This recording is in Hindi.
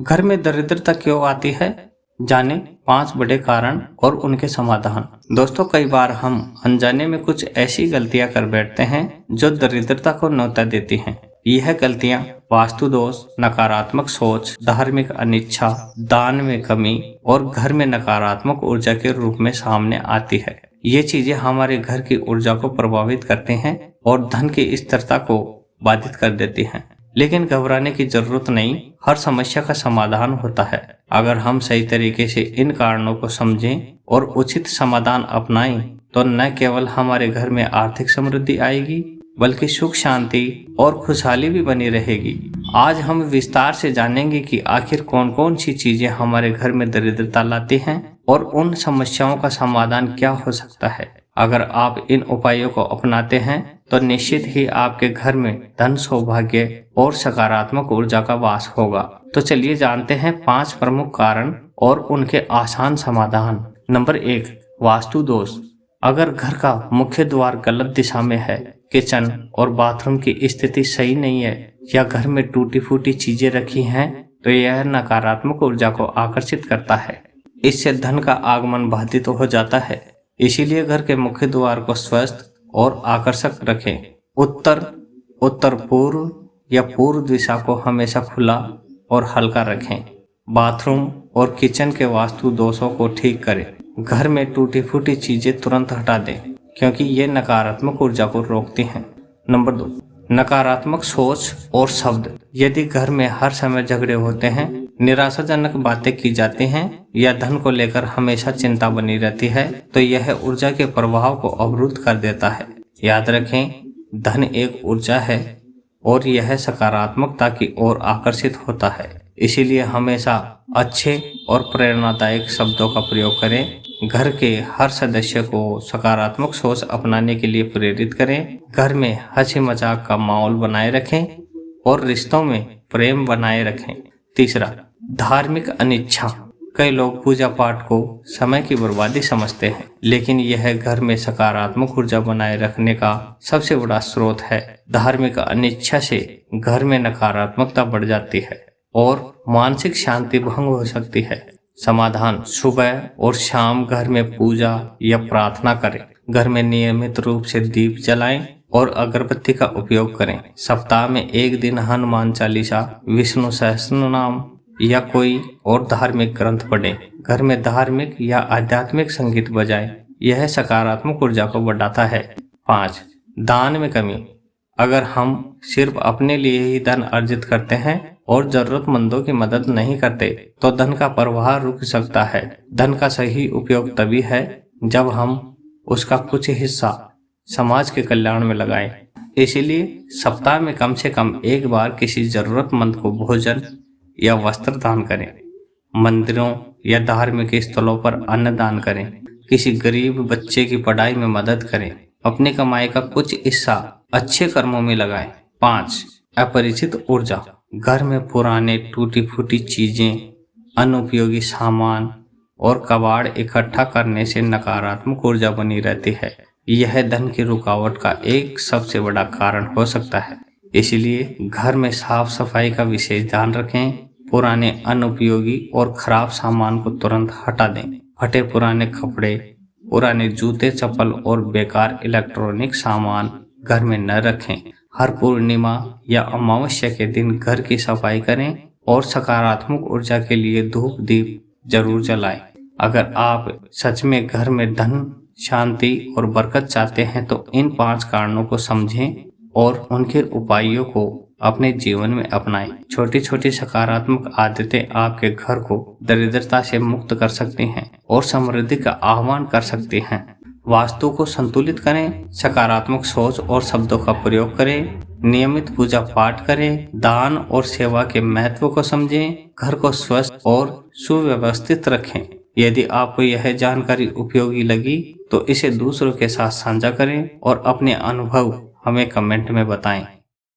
घर में दरिद्रता क्यों आती है? जाने 5 बड़े कारण और उनके समाधान। दोस्तों, कई बार हम अनजाने में कुछ ऐसी गलतियां कर बैठते हैं जो दरिद्रता को न्योता देती हैं। यह गलतियां वास्तु दोष, नकारात्मक सोच, धार्मिक अनिच्छा, दान में कमी और घर में नकारात्मक ऊर्जा के रूप में सामने आती है। ये चीजें हमारे घर की ऊर्जा को प्रभावित करती हैं और धन की स्थिरता को बाधित कर देती हैं। लेकिन घबराने की जरूरत नहीं, हर समस्या का समाधान होता है। अगर हम सही तरीके से इन कारणों को समझें और उचित समाधान अपनाएं तो न केवल हमारे घर में आर्थिक समृद्धि आएगी बल्कि सुख, शांति और खुशहाली भी बनी रहेगी। आज हम विस्तार से जानेंगे कि आखिर कौन कौन सी चीजें हमारे घर में दरिद्रता लाती हैं और उन समस्याओं का समाधान क्या हो सकता है। अगर आप इन उपायों को अपनाते हैं तो निश्चित ही आपके घर में धन, सौभाग्य और सकारात्मक ऊर्जा का वास होगा। तो चलिए जानते हैं 5 प्रमुख कारण और उनके आसान समाधान। नंबर 1, वास्तु दोष। अगर घर का मुख्य द्वार गलत दिशा में है, किचन और बाथरूम की स्थिति सही नहीं है या घर में टूटी फूटी चीजें रखी हैं तो यह नकारात्मक ऊर्जा को आकर्षित करता है। इससे धन का आगमन बाधित हो जाता है। इसीलिए घर के मुख्य द्वार को स्वस्थ और आकर्षक रखें। उत्तर पूर्व या पूर्व दिशा को हमेशा खुला और हल्का रखें। बाथरूम और किचन के वास्तु दोषों को ठीक करें। घर में टूटी फूटी चीजें तुरंत हटा दें क्योंकि ये नकारात्मक ऊर्जा को रोकती हैं। नंबर 2, नकारात्मक सोच और शब्द। यदि घर में हर समय झगड़े होते हैं, निराशाजनक बातें की जाती हैं या धन को लेकर हमेशा चिंता बनी रहती है तो यह ऊर्जा के प्रभाव को अवरुद्ध कर देता है। याद रखें, धन एक ऊर्जा है और यह सकारात्मकता की ओर आकर्षित होता है। इसीलिए हमेशा अच्छे और प्रेरणादायक शब्दों का प्रयोग करें। घर के हर सदस्य को सकारात्मक सोच अपनाने के लिए प्रेरित करें। घर में हंसी मजाक का माहौल बनाए रखें और रिश्तों में प्रेम बनाए रखें। तीसरा, धार्मिक अनिच्छा। कई लोग पूजा पाठ को समय की बर्बादी समझते हैं, लेकिन यह घर में सकारात्मक ऊर्जा बनाए रखने का सबसे बड़ा स्रोत है। धार्मिक अनिच्छा से घर में नकारात्मकता बढ़ जाती है और मानसिक शांति भंग हो सकती है। समाधान, सुबह और शाम घर में पूजा या प्रार्थना करें। घर में नियमित रूप से दीप जलाएं और अगरबत्ती का उपयोग करें। सप्ताह में एक दिन हनुमान चालीसा, विष्णु सहस्त्रनाम या कोई और धार्मिक ग्रंथ पढ़ें। घर में धार्मिक या आध्यात्मिक संगीत बजाएं। यह सकारात्मक ऊर्जा को बढ़ाता है। 5, दान में कमी। अगर हम सिर्फ अपने लिए ही धन अर्जित करते हैं और जरूरतमंदों की मदद नहीं करते तो धन का प्रवाह रुक सकता है। धन का सही उपयोग तभी है जब हम उसका कुछ हिस्सा समाज के कल्याण में लगाएं। इसीलिए सप्ताह में कम से कम एक बार किसी जरूरतमंद को भोजन या वस्त्र दान करें। मंदिरों या धार्मिक स्थलों पर अन्न दान करें। किसी गरीब बच्चे की पढ़ाई में मदद करें। अपनी कमाई का कुछ हिस्सा अच्छे कर्मों में लगाएं। 5, अपरिचित ऊर्जा। घर में पुराने टूटी फूटी चीजें, अनुपयोगी सामान और कबाड़ इकट्ठा करने से नकारात्मक ऊर्जा बनी रहती है। यह धन की रुकावट का एक सबसे बड़ा कारण हो सकता है। इसलिए घर में साफ सफाई का विशेष ध्यान रखें। पुराने, अनुपयोगी और खराब सामान को तुरंत हटा दें। फटे पुराने कपड़े, पुराने जूते, चप्पल और बेकार इलेक्ट्रॉनिक सामान घर में न रखें। हर पूर्णिमा या अमावस्या के दिन घर की सफाई करें और सकारात्मक ऊर्जा के लिए धूप दीप जरूर जलाएं। अगर आप सच में घर में धन, शांति और बरकत चाहते हैं तो इन 5 कारणों को समझें और उनके उपायों को अपने जीवन में अपनाएं। छोटी छोटी सकारात्मक आदतें आपके घर को दरिद्रता से मुक्त कर सकती हैं और समृद्धि का आह्वान कर सकती हैं। वास्तु को संतुलित करें, सकारात्मक सोच और शब्दों का प्रयोग करें, नियमित पूजा पाठ करें, दान और सेवा के महत्व को समझें, घर को स्वस्थ और सुव्यवस्थित रखें। यदि आपको यह जानकारी उपयोगी लगी तो इसे दूसरों के साथ साझा करें और अपने अनुभव हमें कमेंट में बताएं।